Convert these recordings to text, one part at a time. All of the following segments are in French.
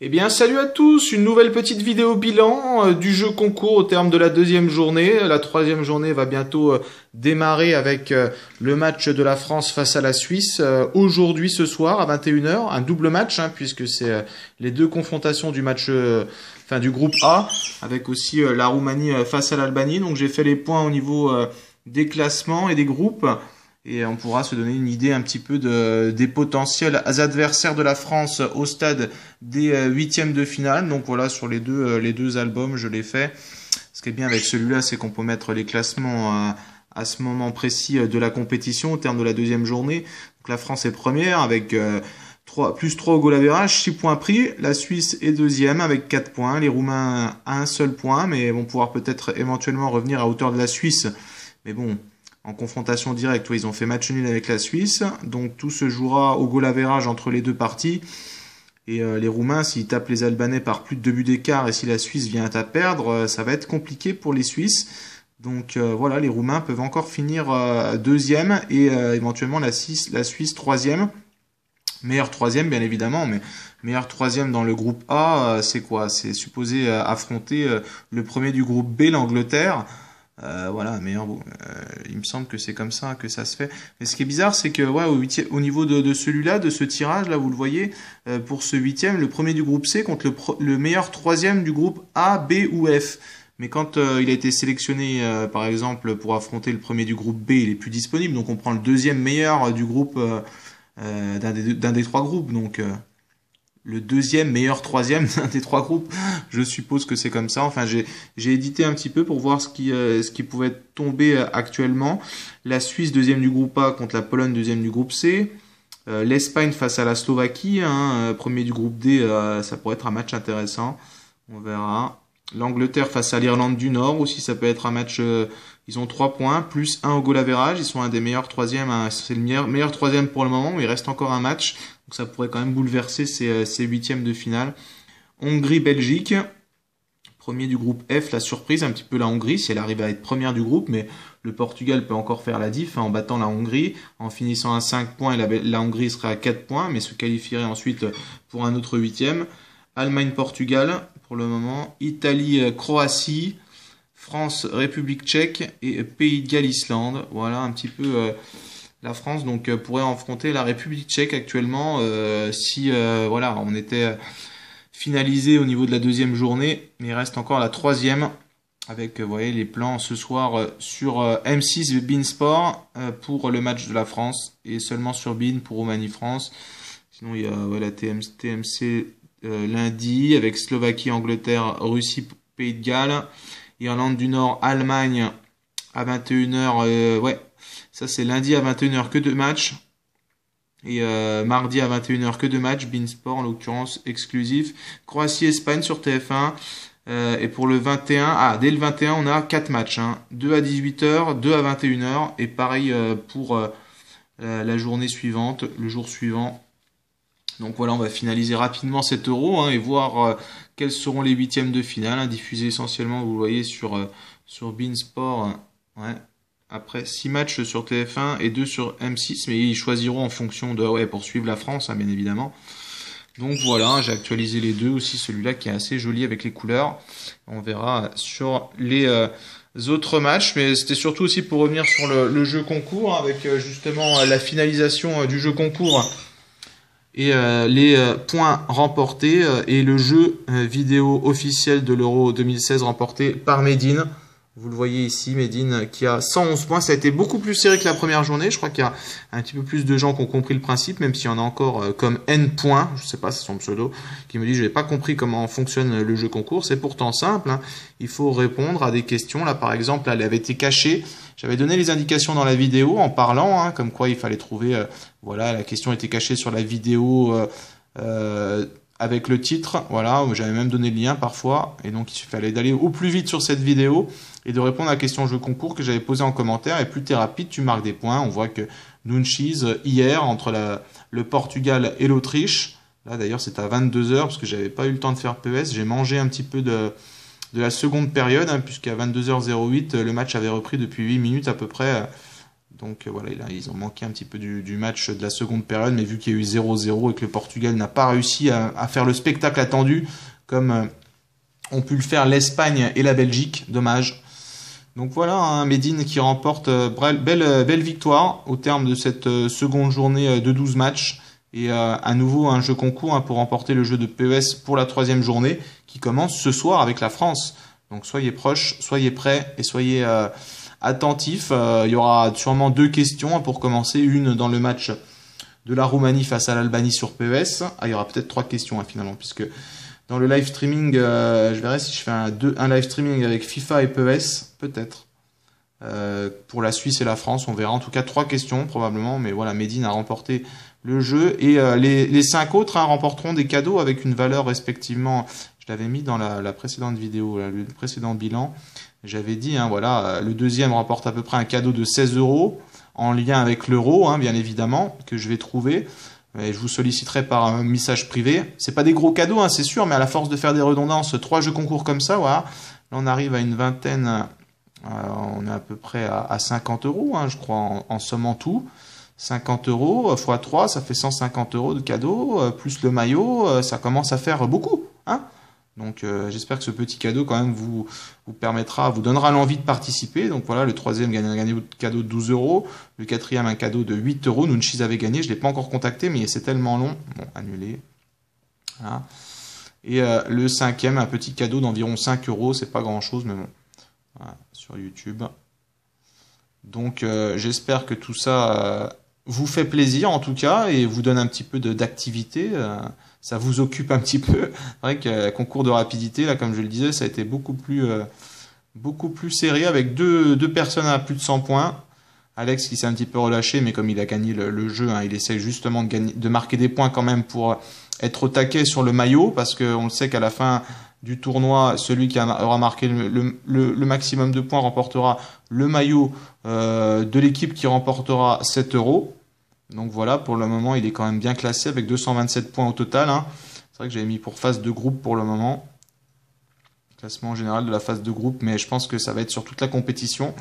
Eh bien, salut à tous, une nouvelle petite vidéo bilan du jeu concours au terme de la deuxième journée. La troisième journée va bientôt démarrer avec le match de la France face à la Suisse aujourd'hui ce soir à 21 h, un double match puisque c'est les deux confrontations du match, enfin du groupe A, avec aussi la Roumanie face à l'Albanie. Donc j'ai fait les points au niveau des classements et des groupes. Et on pourra se donner une idée un petit peu des potentiels adversaires de la France au stade des huitièmes de finale. Donc voilà, sur les deux albums, je l'ai fait. Ce qui est bien avec celui-là, c'est qu'on peut mettre les classements à ce moment précis de la compétition, au terme de la deuxième journée. Donc la France est première avec plus 3 au goal average, 6 points pris. La Suisse est deuxième avec 4 points. Les Roumains à un seul point, mais vont pouvoir peut-être éventuellement revenir à hauteur de la Suisse. Mais bon, en confrontation directe, ils ont fait match nul avec la Suisse, donc tout se jouera au goal average entre les deux parties. Et les Roumains, s'ils tapent les Albanais par plus de 2 buts d'écart et si la Suisse vient à perdre, ça va être compliqué pour les Suisses. Donc voilà, les Roumains peuvent encore finir deuxième et éventuellement la Suisse troisième. Meilleur troisième, bien évidemment, mais meilleur troisième dans le groupe A, c'est quoi? C'est supposé affronter le premier du groupe B, l'Angleterre. Voilà, meilleur. Il me semble que c'est comme ça que ça se fait. Mais ce qui est bizarre, c'est que ouais, au niveau de celui-là, de ce tirage, là, vous le voyez, pour ce huitième, le premier du groupe C contre le meilleur troisième du groupe A, B ou F. Mais quand il a été sélectionné, par exemple, pour affronter le premier du groupe B, il est plus disponible. Donc on prend le deuxième meilleur du groupe d'un des trois groupes. Donc le deuxième meilleur troisième d'un des trois groupes. Je suppose que c'est comme ça. Enfin, j'ai édité un petit peu pour voir ce qui pouvait tomber actuellement. La Suisse, deuxième du groupe A, contre la Pologne, deuxième du groupe C. L'Espagne face à la Slovaquie, premier du groupe D, ça pourrait être un match intéressant. On verra. L'Angleterre face à l'Irlande du Nord aussi, ça peut être un match. Ils ont 3 points, plus 1 au goal average. Ils sont un des meilleurs troisièmes. C'est le meilleur troisième pour le moment, mais il reste encore un match. Donc ça pourrait quand même bouleverser ces huitièmes de finale. Hongrie-Belgique, premier du groupe F, la surprise, un petit peu la Hongrie, si elle arrive à être première du groupe, mais le Portugal peut encore faire la diff en battant la Hongrie, en finissant à 5 points, et la Hongrie serait à 4 points, mais se qualifierait ensuite pour un autre huitième. Allemagne-Portugal, pour le moment, Italie-Croatie, France-République tchèque et Pays de Galles-Islande. Voilà un petit peu la France donc pourrait affronter la République tchèque actuellement si voilà on était finalisé au niveau de la deuxième journée, mais il reste encore la troisième avec vous voyez les plans ce soir sur M6 Beansport pour le match de la France et seulement sur Bein pour Roumanie-France. Sinon il y a la TMC lundi avec Slovaquie, Angleterre, Russie, Pays de Galles, Irlande du Nord, Allemagne à 21 h. Ouais, ça c'est lundi à 21 h que 2 matchs. Et mardi à 21 h que 2 matchs. Beansport en l'occurrence exclusif. Croatie-Espagne sur TF1. Et pour le 21, dès le 21 on a 4 matchs. 2 à 18 h, 2 à 21 h. Et pareil pour la journée suivante, le jour suivant. Donc voilà, on va finaliser rapidement cet euro et voir quels seront les huitièmes de finale, diffusés essentiellement, vous le voyez, sur Beansport. Ouais. Après 6 matchs sur TF1 et 2 sur M6, mais ils choisiront en fonction de pour suivre la France, bien évidemment. Donc voilà, j'ai actualisé les deux aussi, celui-là qui est assez joli avec les couleurs. On verra sur les autres matchs, mais c'était surtout aussi pour revenir sur le jeu concours, avec justement la finalisation du jeu concours et les points remportés et le jeu vidéo officiel de l'Euro 2016 remporté par Medine. Vous le voyez ici, Medine qui a 111 points. Ça a été beaucoup plus serré que la première journée. Je crois qu'il y a un petit peu plus de gens qui ont compris le principe, même s'il y en a encore comme N points. Je sais pas, c'est son pseudo qui me dit je n'ai pas compris comment fonctionne le jeu concours. C'est pourtant simple. Il faut répondre à des questions. Là, par exemple, elle avait été cachée. J'avais donné les indications dans la vidéo en parlant, comme quoi il fallait trouver. Voilà, la question était cachée sur la vidéo. Avec le titre, voilà, j'avais même donné le lien parfois, et donc il fallait d'aller au plus vite sur cette vidéo et de répondre à la question jeu concours que j'avais posée en commentaire, et plus t'es rapide, tu marques des points. On voit que Nunchies, hier, entre le Portugal et l'Autriche, là d'ailleurs c'est à 22 h, parce que j'avais pas eu le temps de faire PS, j'ai mangé un petit peu de la seconde période, puisqu'à 22 h 08, le match avait repris depuis 8 minutes à peu près, Donc voilà, ils ont manqué un petit peu du match de la seconde période, mais vu qu'il y a eu 0-0 et que le Portugal n'a pas réussi à faire le spectacle attendu, comme ont pu le faire l'Espagne et la Belgique, dommage. Donc voilà, hein, Médine qui remporte belle victoire au terme de cette seconde journée de 12 matchs. Et à nouveau un jeu concours hein, pour remporter le jeu de PES pour la troisième journée qui commence ce soir avec la France. Donc soyez proches, soyez prêts et soyez attentifs. Il y aura sûrement 2 questions pour commencer. Une dans le match de la Roumanie face à l'Albanie sur PES. Il y aura peut-être 3 questions hein, finalement, puisque dans le live streaming, je verrai si je fais un live streaming avec FIFA et PES, peut-être. Pour la Suisse et la France, on verra. En tout cas, 3 questions probablement. Mais voilà, Médine a remporté le jeu. Et les 5 autres hein, remporteront des cadeaux avec une valeur respectivement... Je l'avais mis dans la précédente vidéo, là, le précédent bilan. J'avais dit, hein, voilà, le deuxième remporte à peu près un cadeau de 16 € en lien avec l'euro, hein, bien évidemment, que je vais trouver. Et je vous solliciterai par un message privé. C'est pas des gros cadeaux, hein, c'est sûr, mais à la force de faire des redondances, 3 jeux concours comme ça, voilà. Là, on arrive à une vingtaine, on est à peu près à 50 €, hein, je crois, en somme en tout. 50 € x 3, ça fait 150 € de cadeaux, plus le maillot, ça commence à faire beaucoup, hein. Donc j'espère que ce petit cadeau quand même vous permettra, vous donnera l'envie de participer. Donc voilà, le troisième gagne un cadeau de 12 €, le quatrième un cadeau de 8 €. Nunchis avait gagné, je ne l'ai pas encore contacté, mais c'est tellement long. Bon, annulé. Voilà. Et le cinquième, un petit cadeau d'environ 5 €, c'est pas grand chose, mais bon, voilà, sur YouTube. Donc j'espère que tout ça vous fait plaisir en tout cas et vous donne un petit peu d'activité. Ça vous occupe un petit peu. C'est vrai que concours de rapidité, là, comme je le disais, ça a été beaucoup plus serré avec deux personnes à plus de 100 points. Alex qui s'est un petit peu relâché, mais comme il a gagné le jeu, hein, il essaie justement de marquer des points quand même pour être au taquet sur le maillot, parce qu'on le sait qu'à la fin du tournoi, celui qui aura marqué le maximum de points remportera le maillot de l'équipe qui remportera 7 €. Donc voilà, pour le moment, il est quand même bien classé avec 227 points au total. Hein. C'est vrai que j'avais mis pour phase de groupe pour le moment. Classement général de la phase de groupe, mais je pense que ça va être sur toute la compétition.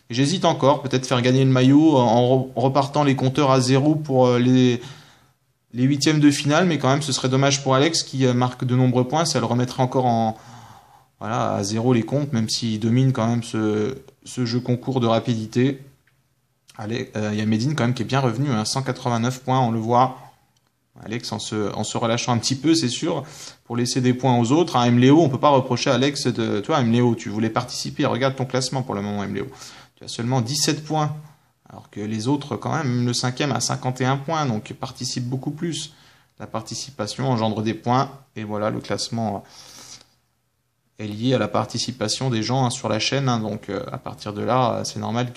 J'hésite encore, peut-être faire gagner le maillot en repartant les compteurs à 0 pour les huitièmes de finale, mais quand même ce serait dommage pour Alex qui marque de nombreux points, ça le remettrait encore à 0 les comptes, même s'il domine quand même ce jeu concours de rapidité. Allez, il y a Médine quand même qui est bien revenu, hein, 189 points, on le voit. Alex en se relâchant un petit peu, c'est sûr, pour laisser des points aux autres. Hein, Mléo, on peut pas reprocher à Alex de... Toi, Mléo, tu voulais participer, regarde ton classement pour le moment, Mléo. Tu as seulement 17 points, alors que les autres, quand même, le cinquième a 51 points, donc participe beaucoup plus. La participation engendre des points, et voilà, le classement est lié à la participation des gens hein, sur la chaîne. Hein, donc à partir de là, c'est normal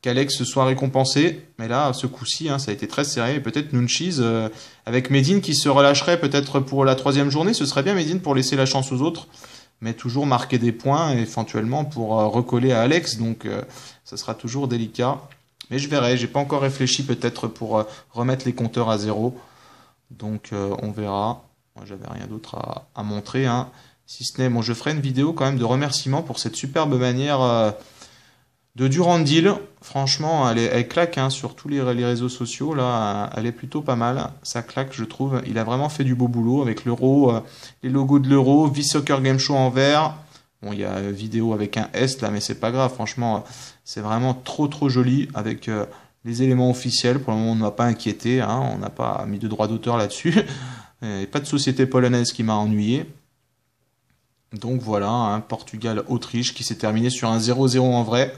qu'Alex soit récompensé, mais là, ce coup-ci, hein, ça a été très serré, et peut-être Nunchis, avec Médine qui se relâcherait peut-être pour la troisième journée, ce serait bien Médine pour laisser la chance aux autres, mais toujours marquer des points, éventuellement pour recoller à Alex, donc ça sera toujours délicat, mais je verrai, j'ai pas encore réfléchi peut-être pour remettre les compteurs à 0, donc on verra, moi j'avais rien d'autre à montrer, hein. Si ce n'est, bon, je ferai une vidéo quand même de remerciement pour cette superbe manière... de Durandil, franchement, elle claque hein, sur tous les réseaux sociaux. Là, elle est plutôt pas mal. Ça claque, je trouve. Il a vraiment fait du beau boulot avec l'euro, les logos de l'euro, V-Soccer Game Show en vert. Bon, il y a vidéo avec un S là, mais c'est pas grave. Franchement, c'est vraiment trop joli avec les éléments officiels. Pour le moment, on ne m'a pas inquiété. Hein, on n'a pas mis de droit d'auteur là-dessus. Et pas de société polonaise qui m'a ennuyé. Donc voilà, hein, Portugal-Autriche qui s'est terminé sur un 0-0 en vrai.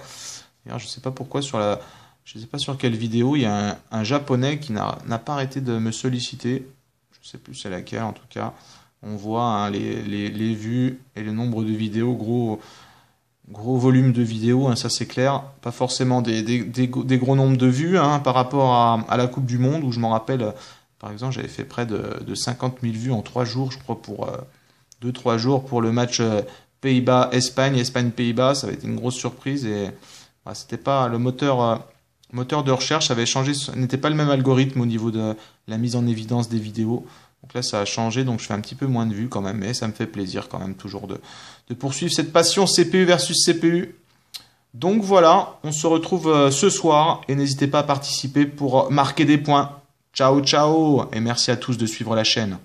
Je ne sais pas pourquoi je sais pas sur quelle vidéo, il y a un japonais qui n'a pas arrêté de me solliciter. Je ne sais plus c'est laquelle en tout cas. On voit hein, les vues et le nombre de vidéos, gros volume de vidéos, hein, ça c'est clair. Pas forcément des gros nombres de vues hein, par rapport à la Coupe du Monde où je m'en rappelle, par exemple j'avais fait près de 50 000 vues en 3 jours, je crois pour 2-3 jours pour le match Pays-Bas-Espagne, Espagne-Pays-Bas, ça avait été une grosse surprise et... C'était pas le moteur de recherche avait changé, n'était pas le même algorithme au niveau de la mise en évidence des vidéos. Donc là, ça a changé, donc je fais un petit peu moins de vues quand même, mais ça me fait plaisir quand même toujours de poursuivre cette passion CPU versus CPU. Donc voilà, on se retrouve ce soir et n'hésitez pas à participer pour marquer des points. Ciao ciao et merci à tous de suivre la chaîne.